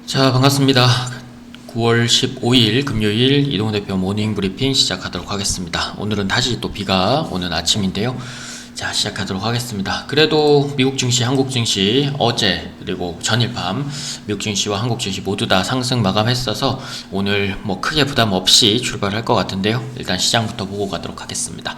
자, 반갑습니다. 9월 15일 금요일 이동훈 대표 모닝 브리핑 시작하도록 하겠습니다. 오늘은 다시 또 비가 오는 아침인데요. 자, 시작하도록 하겠습니다. 그래도 미국 증시, 한국 증시 어제 그리고 전일 밤 미국 증시와 한국 증시 모두 다 상승 마감했어서 오늘 뭐 크게 부담 없이 출발할 것 같은데요. 일단 시장부터 보고 가도록 하겠습니다.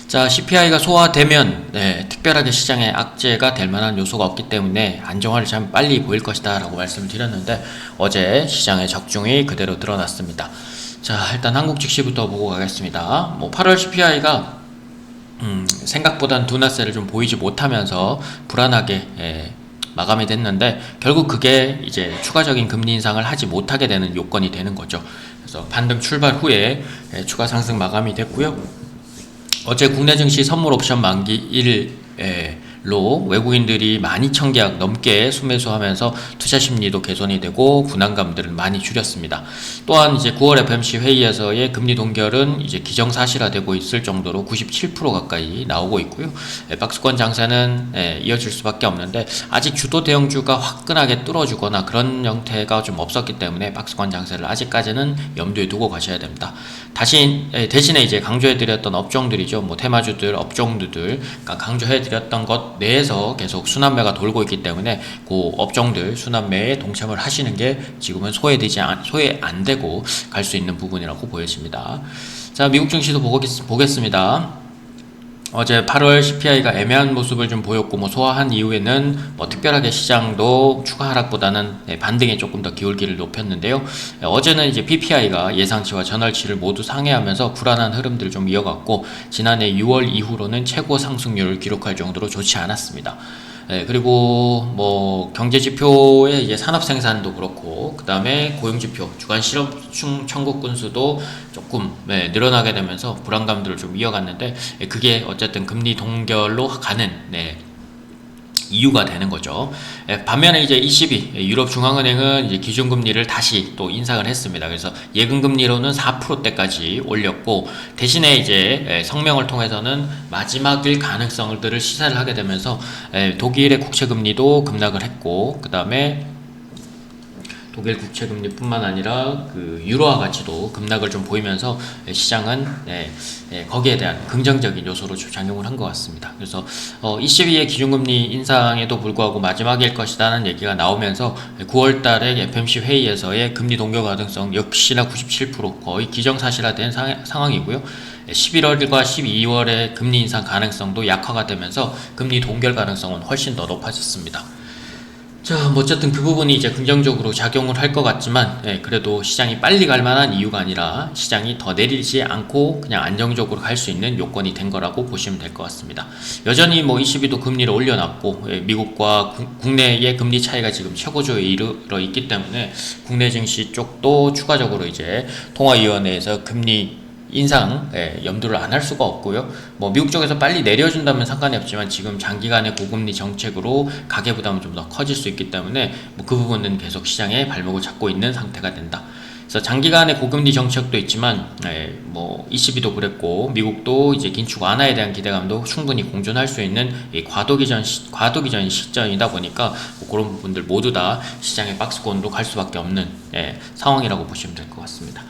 자, CPI가 소화되면 특별하게 시장에 악재가 될 만한 요소가 없기 때문에 안정화를 참 빨리 보일 것이다 라고 말씀을 드렸는데 어제 시장의 적중이 그대로 드러났습니다. 자, 일단 한국 증시부터 보고 가겠습니다. 8월 CPI가 생각보단 둔화세를 좀 보이지 못하면서 불안하게 마감이 됐는데 결국 그게 이제 추가적인 금리 인상을 하지 못하게 되는 요건이 되는 거죠. 그래서 반등 출발 후에 추가 상승 마감이 됐고요. 어제 국내 증시 선물 옵션 만기 1일로 외국인들이 12,000계약 넘게 순매수하면서 투자 심리도 개선이 되고 불안감들을 많이 줄였습니다. 또한 이제 9월 FOMC 회의에서의 금리 동결은 이제 기정사실화되고 있을 정도로 97% 가까이 나오고 있고요. 박스권 장세는 이어질 수밖에 없는데 아직 주도 대형주가 화끈하게 뚫어주거나 그런 형태가 좀 없었기 때문에 박스권 장세를 아직까지는 염두에 두고 가셔야 됩니다. 대신에 이제 강조해드렸던 업종들이죠. 테마주들, 업종주들, 그러니까 강조해드렸던 것 내에서 계속 순환매가 돌고 있기 때문에 그 업종들 순환매에 동참을 하시는 게 지금은 소외 안 되고 갈 수 있는 부분이라고 보여집니다. 자, 미국 증시도 보겠습니다. 어제 8월 CPI가 애매한 모습을 좀 보였고 소화한 이후에는 특별하게 시장도 추가 하락보다는 반등에 조금 더 기울기를 높였는데요. 어제는 이제 PPI가 예상치와 전월치를 모두 상회하면서 불안한 흐름들을 좀 이어갔고 지난해 6월 이후로는 최고 상승률을 기록할 정도로 좋지 않았습니다. 그리고 경제 지표의 이제 산업 생산도 그렇고 그 다음에 고용 지표, 주간 실업충 청구 건수도 조금 늘어나게 되면서 불안감들을 좀 이어갔는데 그게 어쨌든 금리 동결로 가는 이유가 되는 거죠. 반면에 이제 ECB 유럽 중앙은행은 이제 기준금리를 다시 또 인상을 했습니다. 그래서 예금금리로는 4%대까지 올렸고 대신에 이제 성명을 통해서는 마지막일 가능성들을 시사를 하게 되면서 독일의 국채금리도 급락을 했고 그 다음에 독일 국채금리뿐만 아니라 그 유로화 가치도 급락을 좀 보이면서 시장은 거기에 대한 긍정적인 요소로 작용을 한 것 같습니다. 그래서 ECB의 기준금리 인상에도 불구하고 마지막일 것이라는 얘기가 나오면서 9월달에 FOMC 회의에서의 금리 동결 가능성 역시나 97% 거의 기정사실화된 상황이고요. 11월과 12월의 금리 인상 가능성도 약화가 되면서 금리 동결 가능성은 훨씬 더 높아졌습니다. 자, 어쨌든 그 부분이 이제 긍정적으로 작용을 할 것 같지만 그래도 시장이 빨리 갈 만한 이유가 아니라 시장이 더 내리지 않고 그냥 안정적으로 갈 수 있는 요건이 된 거라고 보시면 될 것 같습니다. 여전히 ECB도 금리를 올려놨고 미국과 국내의 금리 차이가 지금 최고조에 이르러 있기 때문에 국내 증시 쪽도 추가적으로 이제 통화위원회에서 금리 인상 염두를 안 할 수가 없고요. 미국 쪽에서 빨리 내려준다면 상관이 없지만 지금 장기간의 고금리 정책으로 가계 부담은 좀 더 커질 수 있기 때문에 그 부분은 계속 시장의 발목을 잡고 있는 상태가 된다. 그래서 장기간의 고금리 정책도 있지만 ECB도 그랬고 미국도 이제 긴축 완화에 대한 기대감도 충분히 공존할 수 있는 과도기 전 시점이다 보니까 그런 부분들 모두 다 시장의 박스권으로 갈 수밖에 없는 상황이라고 보시면 될 것 같습니다.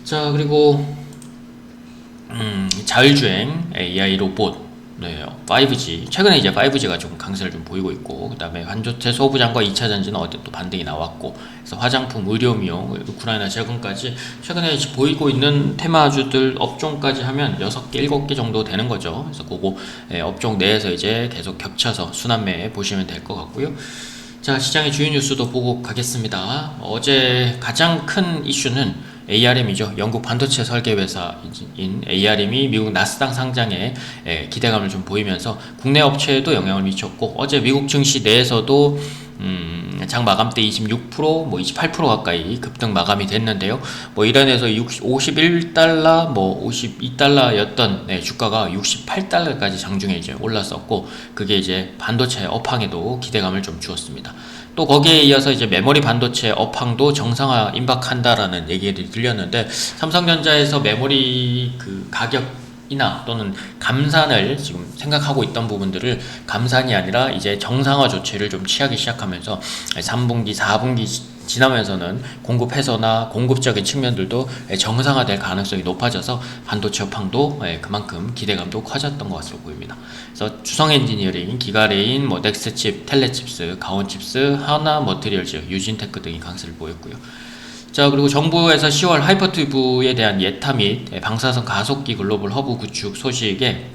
자, 그리고 자율주행 AI 로봇 5G 최근에 이제 5G가 좀 강세를 좀 보이고 있고 그 다음에 반도체 소부장과 2차 전지는 어제 또 반등이 나왔고 그래서 화장품, 의료미용, 우크라이나 재건까지 최근에 보이고 있는 테마주들 업종까지 하면 6개, 7개 정도 되는 거죠. 그래서 그거 업종 내에서 이제 계속 겹쳐서 순환매 보시면 될 것 같고요. 자, 시장의 주요 뉴스도 보고 가겠습니다. 어제 가장 큰 이슈는 ARM이죠. 영국 반도체 설계 회사인 ARM이 미국 나스닥 상장에 기대감을 좀 보이면서 국내 업체에도 영향을 미쳤고 어제 미국 증시 내에서도 장 마감 때 26%, 28% 가까이 급등 마감이 됐는데요. 이란에서 51달러, 52달러였던 주가가 68달러까지 장중에 이제 올랐었고, 그게 이제 반도체 업황에도 기대감을 좀 주었습니다. 또 거기에 이어서 이제 메모리 반도체 업황도 정상화 임박한다라는 얘기들이 들렸는데, 삼성전자에서 메모리 그 가격이나 또는 감산을 지금 생각하고 있던 부분들을 감산이 아니라 이제 정상화 조치를 좀 취하기 시작하면서 3분기, 4분기 지나면서는 공급 해소나 공급적인 측면들도 정상화될 가능성이 높아져서 반도체 업황도 그만큼 기대감도 커졌던 것으로 보입니다. 그래서 주성 엔지니어링, 기가레인, 넥스칩, 텔레칩스, 가온칩스, 하나 머티리얼즈, 유진테크 등이 강세를 보였고요. 자, 그리고 정부에서 10월 하이퍼튜브에 대한 예타 및 방사선 가속기 글로벌 허브 구축 소식에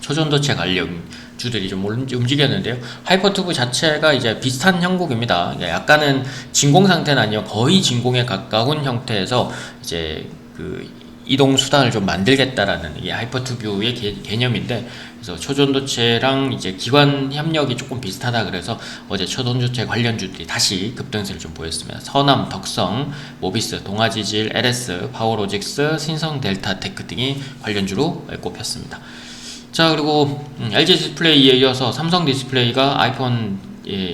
초전도체 관련 주들이 좀 움직였는데요. 하이퍼튜브 자체가 이제 비슷한 형국입니다. 약간은 진공 상태는 아니요, 거의 진공에 가까운 형태에서 이제 그 이동 수단을 좀 만들겠다라는 이 하이퍼튜브의 개념인데, 그래서 초전도체랑 이제 기관 협력이 조금 비슷하다 그래서 어제 초전도체 관련주들이 다시 급등세를 좀 보였습니다. 서남, 덕성, 모비스, 동아지질, LS, 파워로직스, 신성델타테크 등이 관련주로 꼽혔습니다. 자, 그리고 LG 디스플레이에 이어서 삼성 디스플레이가 아이폰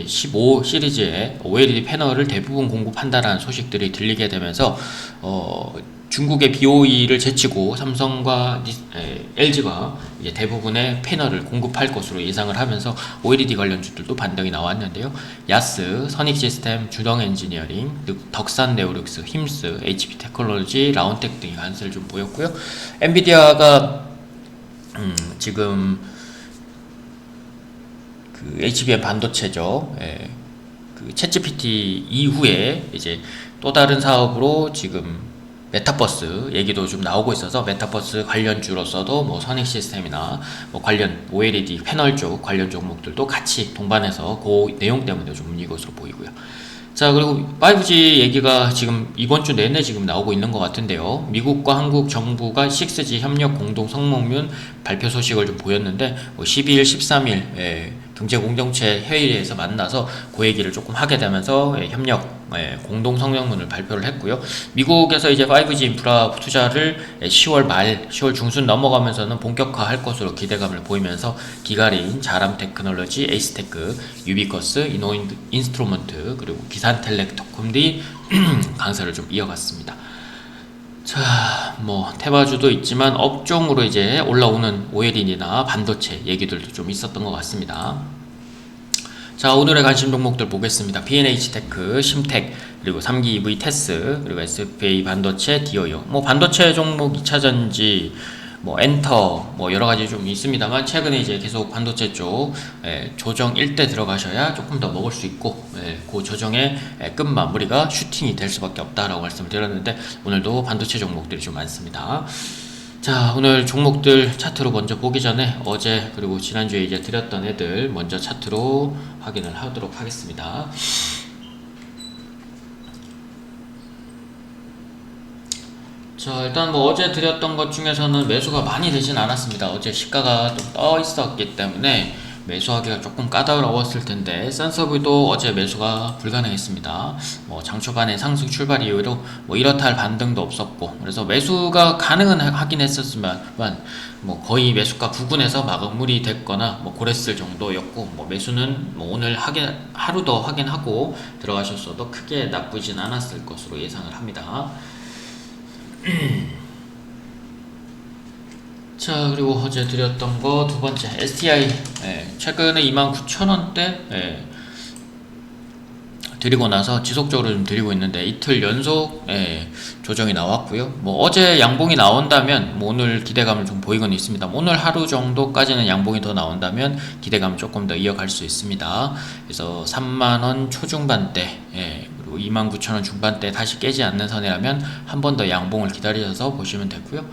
15 시리즈의 OLED 패널을 대부분 공급한다라는 소식들이 들리게 되면서 중국의 BOE를 제치고 삼성과 LG가 이제 대부분의 패널을 공급할 것으로 예상을 하면서 OLED 관련주들도 반등이 나왔는데요. 야스, 선익시스템, 주동 엔지니어링, 덕산 네오릭스, 힘스, HP 테크놀로지, 라운텍 등이 강세를 좀 보였고요. 엔비디아가 지금 그 HBM 반도체죠. 그 챗GPT 이후에 이제 또 다른 사업으로 지금 메타버스 얘기도 좀 나오고 있어서 메타버스 관련주로서도 뭐 선익 시스템이나 뭐 관련 OLED 패널 쪽 관련 종목들도 같이 동반해서 그 내용 때문에 좀 움직일 것으로 보이고요. 자, 그리고 5G 얘기가 지금 이번 주 내내 지금 나오고 있는 것 같은데요. 미국과 한국 정부가 6G 협력 공동 성명문 발표 소식을 좀 보였는데 12일, 13일 경제공동체 회의에서 만나서 그 얘기를 조금 하게 되면서 협력 공동 성명문을 발표를 했고요. 미국에서 이제 5G 인프라 투자를 10월 말, 10월 중순 넘어가면서는 본격화할 것으로 기대감을 보이면서 기가레인, 자람 테크놀로지, 에이스테크, 유비커스, 인스트루먼트, 그리고 기산텔레콤들이 강세를 좀 이어갔습니다. 자, 뭐 테마주도 있지만 업종으로 이제 올라오는 OLED나 반도체 얘기들도 좀 있었던 것 같습니다. 자, 오늘의 관심 종목들 보겠습니다. B&H테크, 심텍, 그리고 3기 EV 테스, 그리고 SFA 반도체, 디오요. 뭐 반도체 종목 2차전지, 뭐 엔터, 뭐 여러가지 좀 있습니다만 최근에 이제 계속 반도체 쪽 조정 1대 들어가셔야 조금 더 먹을 수 있고, 그 조정의 끝 마무리가 슈팅이 될 수밖에 없다라고 말씀을 드렸는데 오늘도 반도체 종목들이 좀 많습니다. 자, 오늘 종목들 차트로 먼저 보기 전에 어제 그리고 지난주에 이제 드렸던 애들 먼저 차트로 확인을 하도록 하겠습니다. 자, 일단 뭐 어제 드렸던 것 중에서는 매수가 많이 되진 않았습니다. 어제 시가가 좀 떠 있었기 때문에 매수하기가 조금 까다로웠을 텐데 센서브도 어제 매수가 불가능했습니다. 뭐 장초반에 상승 출발 이후로 뭐 이렇다 할 반등도 없었고, 그래서 매수가 가능은 하긴 했었지만 뭐 거의 매수가 부근에서 마무리 됐거나 뭐 그랬을 정도였고, 뭐 매수는 뭐 오늘 하루 더 확인하고 들어가셨어도 크게 나쁘진 않았을 것으로 예상을 합니다. 자, 그리고 어제 드렸던 거 두 번째 STI 최근에 29,000원대 드리고 나서 지속적으로 좀 드리고 있는데 이틀 연속 조정이 나왔고요. 뭐 어제 양봉이 나온다면 뭐 오늘 기대감을 좀 보이곤 있습니다. 오늘 하루 정도까지는 양봉이 더 나온다면 기대감을 조금 더 이어갈 수 있습니다. 그래서 3만원 초중반대 그리고 29,000원 중반대 다시 깨지 않는 선이라면 한 번 더 양봉을 기다리셔서 보시면 되고요.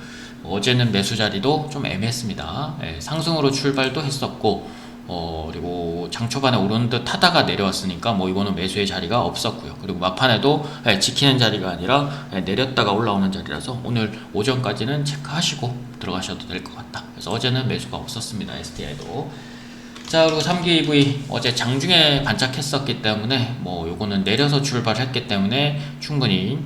어제는 매수 자리도 좀 애매했습니다. 상승으로 출발도 했었고 그리고 장초반에 오른 듯 하다가 내려왔으니까 뭐 이거는 매수의 자리가 없었고요. 그리고 막판에도 지키는 자리가 아니라 내렸다가 올라오는 자리라서 오늘 오전까지는 체크하시고 들어가셔도 될 것 같다. 그래서 어제는 매수가 없었습니다. STI도. 자, 그리고 3기 EV 어제 장중에 반짝했었기 때문에 뭐 요거는 내려서 출발했기 때문에 충분히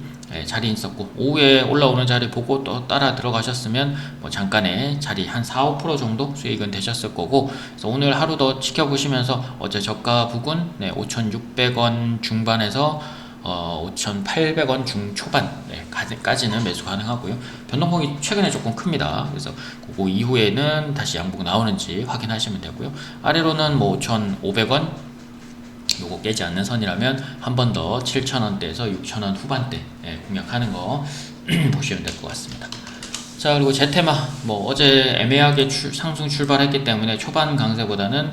자리 있었고, 오후에 올라오는 자리 보고 또 따라 들어가셨으면 뭐 잠깐의 자리 한 4~5% 정도 수익은 되셨을 거고, 그래서 오늘 하루 더 지켜보시면서 어제 저가 부근 5,600원 중반에서 5,800원 중초반 까지는 매수 가능하고요. 변동폭이 최근에 조금 큽니다. 그래서 그거 이후에는 다시 양봉 나오는지 확인하시면 되고요. 아래로는 뭐 5,500원 요거 깨지 않는 선이라면 한 번 더 7,000원대에서 6,000원 후반대 공략하는 거 보시면 될 것 같습니다. 자, 그리고 제테마 뭐 어제 애매하게 상승 출발했기 때문에 초반 강세보다는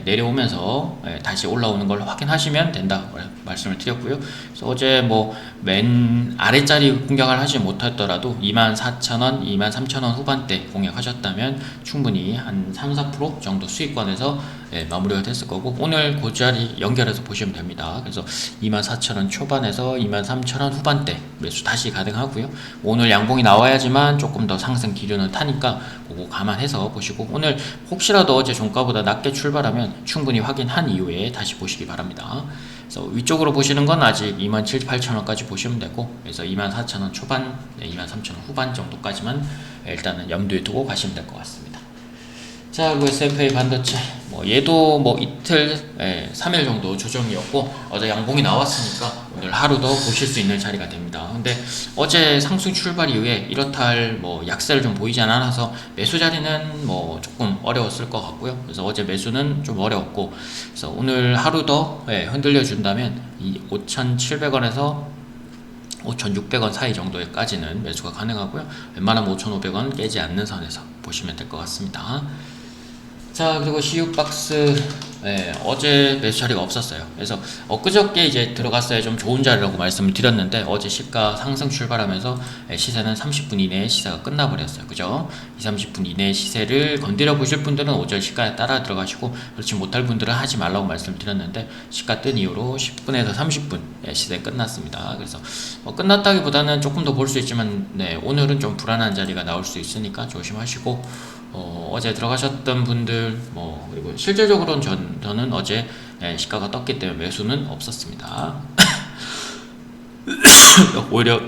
내려오면서 다시 올라오는 걸 확인하시면 된다 말씀을 드렸고요. 그래서 어제 뭐 맨 아래자리 공략을 하지 못했더라도 24,000원, 23,000원 후반대 공략하셨다면 충분히 한 3, 4% 정도 수익권에서 마무리가 됐을 거고, 오늘 그 자리 연결해서 보시면 됩니다. 그래서 24,000원 초반에서 23,000원 후반대 매수 다시 가능하고요. 오늘 양봉이 나와야지만 조금 더 상승 기류는 타니까 그거 감안해서 보시고, 오늘 혹시라도 어제 종가보다 낮게 출발하면 충분히 확인한 이후에 다시 보시기 바랍니다. 그래서 위쪽으로 보시는 건 아직 27,800원까지 보시면 되고, 그래서 24,000원 초반, 23,000원 후반 정도까지만 일단은 염두에 두고 가시면 될 것 같습니다. 자, 그리고 SFA 반도체 뭐 얘도 뭐 이틀 3일 정도 조정이었고, 어제 양봉이 나왔으니까 오늘 하루 더 보실 수 있는 자리가 됩니다. 근데 어제 상승 출발 이후에 이렇다 할 뭐 약세를 좀 보이지 않아서 매수 자리는 뭐 조금 어려웠을 것 같고요. 그래서 어제 매수는 좀 어려웠고, 그래서 오늘 하루 더 흔들려 준다면 이 5,700원에서 5,600원 사이 정도까지는 매수가 가능하고요. 웬만하면 5,500원 깨지 않는 선에서 보시면 될 것 같습니다. 자, 그리고 CU박스 어제 매수 자리가 없었어요. 그래서 엊그저께 이제 들어갔어야 좀 좋은 자리라고 말씀을 드렸는데, 어제 시가 상승 출발하면서 시세는 30분 이내에 시세가 끝나버렸어요. 그죠? 30분 이내 시세를 건드려 보실 분들은 오전 시가에 따라 들어가시고, 그렇지 못할 분들은 하지 말라고 말씀을 드렸는데, 시가 뜬 이후로 10분에서 30분 시세 끝났습니다. 그래서 끝났다기보다는 조금 더 볼 수 있지만 오늘은 좀 불안한 자리가 나올 수 있으니까 조심하시고, 어제 들어가셨던 분들 그리고 실질적으로는 저는 어제 시가가 떴기 때문에 매수는 없었습니다. 오히려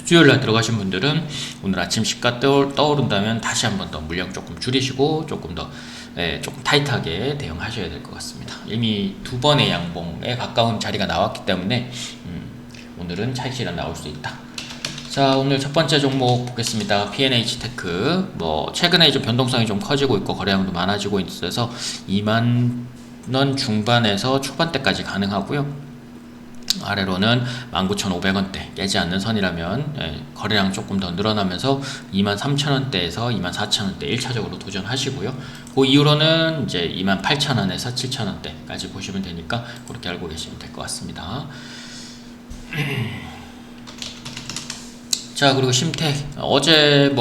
수요일날 들어가신 분들은 오늘 아침 시가 떠오른다면 다시 한번 더 물량 조금 줄이시고 조금 더 조금 타이트하게 대응하셔야 될 것 같습니다. 이미 두 번의 양봉에 가까운 자리가 나왔기 때문에 오늘은 차익실현 나올 수 있다. 자, 오늘 첫 번째 종목 보겠습니다. P&H 테크. 최근에 좀 변동성이 좀 커지고 있고 거래량도 많아지고 있어서 2만원 중반에서 초반대까지 가능하고요. 아래로는 19,500원대 깨지 않는 선이라면 거래량 조금 더 늘어나면서 23,000원대에서 24,000원대 1차적으로 도전하시고요. 그 이후로는 이제 28,000원에서 7,000원대까지 보시면 되니까 그렇게 알고 계시면 될 것 같습니다. 자, 그리고 심택 어제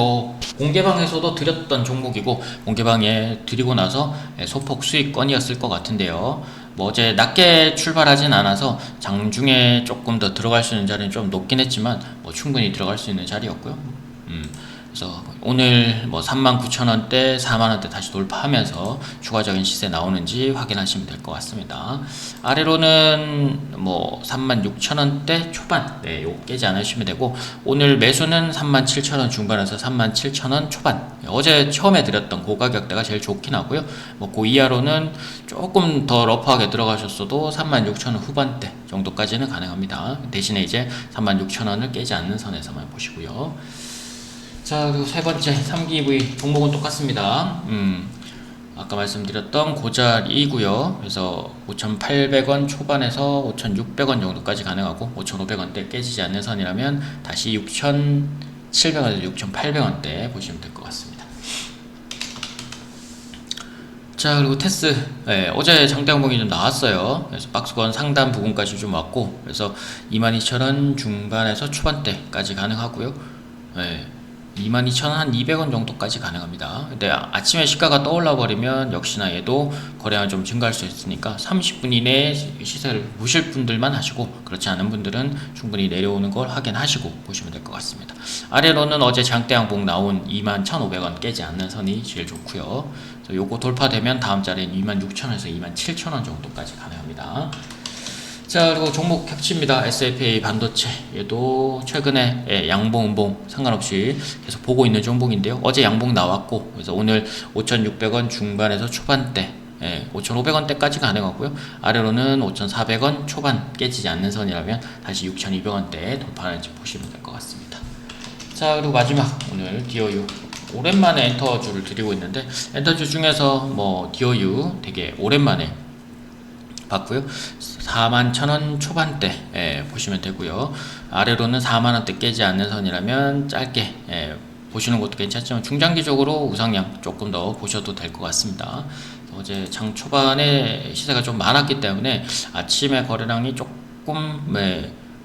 공개방에서도 드렸던 종목이고, 공개방에 드리고 나서 소폭 수익권이었을 것 같은데요. 어제 낮게 출발하진 않아서 장중에 조금 더 들어갈 수 있는 자리는 좀 높긴 했지만 충분히 들어갈 수 있는 자리였고요. 그래서 오늘 39,000원대, 4만원대 다시 돌파하면서 추가적인 시세 나오는지 확인하시면 될 것 같습니다. 아래로는 36,000원대 초반, 요거 깨지 않으시면 되고, 오늘 매수는 37,000원 중반에서 37,000원 초반, 어제 처음에 드렸던 고가격대가 제일 좋긴 하고요. 그 이하로는 조금 더 러프하게 들어가셨어도 36,000원 후반대 정도까지는 가능합니다. 대신에 이제 36,000원을 깨지 않는 선에서만 보시고요. 자, 그리고 세 번째 3기V 종목은 똑같습니다. 아까 말씀드렸던 고자리이고요. 그래서 5,800원 초반에서 5,600원 정도까지 가능하고, 5,500원대 깨지지 않는 선이라면 다시 6,700원에서 6,800원대 보시면 될 것 같습니다. 자, 그리고 테스 어제 장대항봉이 좀 나왔어요. 그래서 박스권 상단 부분까지 좀 왔고, 그래서 22,000원 중반에서 초반대까지 가능하고요. 22,000원 한 200원 정도까지 가능합니다. 근데 아침에 시가가 떠올라 버리면 역시나 얘도 거래량이 좀 증가할 수 있으니까 30분 이내에 시세를 보실 분들만 하시고, 그렇지 않은 분들은 충분히 내려오는 걸 확인하시고 보시면 될 것 같습니다. 아래로는 어제 장대양봉 나온 21,500원 깨지 않는 선이 제일 좋고요. 요거 돌파되면 다음 자리는 26,000원에서 27,000원 정도까지 가능합니다. 자, 그리고 종목 캡치입니다. SFA 반도체. 얘도 최근에 양봉, 음봉 상관없이 계속 보고 있는 종목인데요. 어제 양봉 나왔고, 그래서 오늘 5,600원 중반에서 초반대, 5,500원대까지 가능하고요. 아래로는 5,400원 초반 깨지지 않는 선이라면 다시 6,200원대 돌파하는지 보시면 될 것 같습니다. 자, 그리고 마지막 오늘 DOU. 오랜만에 엔터주를 드리고 있는데, 엔터주 중에서 DOU 되게 오랜만에 봤고요. 41,000원 초반대 보시면 되고요. 아래로는 4만원대 깨지 않는 선이라면 짧게 보시는 것도 괜찮지만 중장기적으로 우상향 조금 더 보셔도 될 것 같습니다. 어제 장 초반에 시세가 좀 많았기 때문에 아침에 거래량이 조금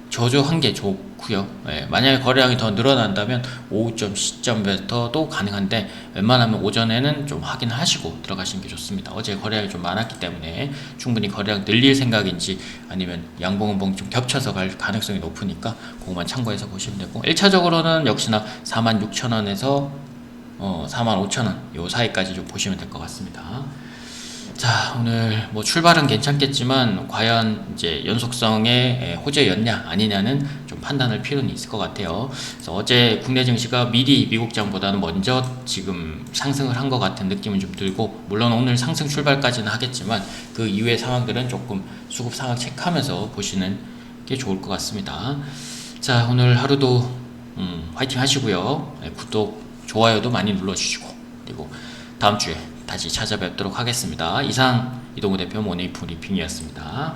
저조한 게 좋고요. 만약에 거래량이 더 늘어난다면 오후점 시점부터도 가능한데 웬만하면 오전에는 좀 확인하시고 들어가시는 게 좋습니다. 어제 거래량이 좀 많았기 때문에 충분히 거래량 늘릴 생각인지 아니면 양봉음봉 좀 겹쳐서 갈 가능성이 높으니까 그것만 참고해서 보시면 되고 1차적으로는 역시나 46,000원에서 45,000원 요 사이까지 좀 보시면 될 것 같습니다. 자, 오늘 뭐 출발은 괜찮겠지만 과연 이제 연속성의 호재였냐 아니냐는 좀 판단할 필요는 있을 것 같아요. 그래서 어제 국내 증시가 미리 미국장보다는 먼저 지금 상승을 한 것 같은 느낌은 좀 들고, 물론 오늘 상승 출발까지는 하겠지만 그 이후의 상황들은 조금 수급 상황 체크하면서 보시는 게 좋을 것 같습니다. 자, 오늘 하루도 화이팅 하시고요. 구독, 좋아요도 많이 눌러주시고, 그리고 다음 주에 다시 찾아뵙도록 하겠습니다. 이상 이동우 대표 모닝 브리핑이었습니다.